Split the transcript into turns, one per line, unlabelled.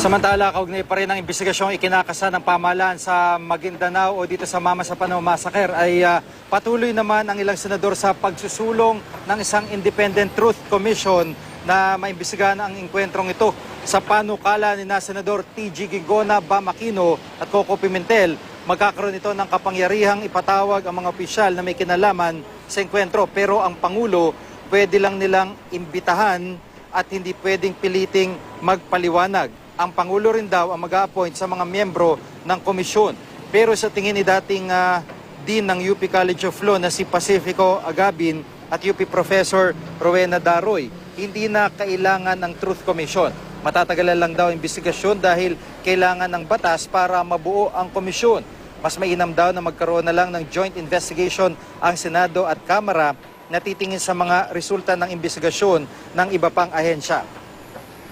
Samantala, kaugnay pa rin ang investigasyong ikinakasa ng pamahalaan sa Maguindanao o dito sa Mama sa Panao Massacre ay patuloy naman ang ilang senador sa pagsusulong ng isang Independent Truth Commission na maimbestigahan ang engkwentrong ito. Sa panukala ni na Senador T.G. Gingona, Bam Aquino at Coco Pimentel, magkakaroon ito ng kapangyarihang ipatawag ang mga opisyal na may kinalaman sa engkwentro. Pero ang Pangulo, pwede lang nilang imbitahan at hindi pwedeng piliting magpaliwanag. Ang Pangulo rin daw ang mag-a-appoint sa mga miyembro ng komisyon. Pero sa tingin ni dating Dean ng UP College of Law na si Pacifico Agabin at UP Professor Rowena Daroy, hindi na kailangan ng Truth Commission. Matatagalan lang daw ang investigasyon dahil kailangan ng batas para mabuo ang komisyon. Mas mainam daw na magkaroon na lang ng joint investigation ang Senado at Kamara na titingin sa mga resulta ng investigasyon ng iba pang ahensya.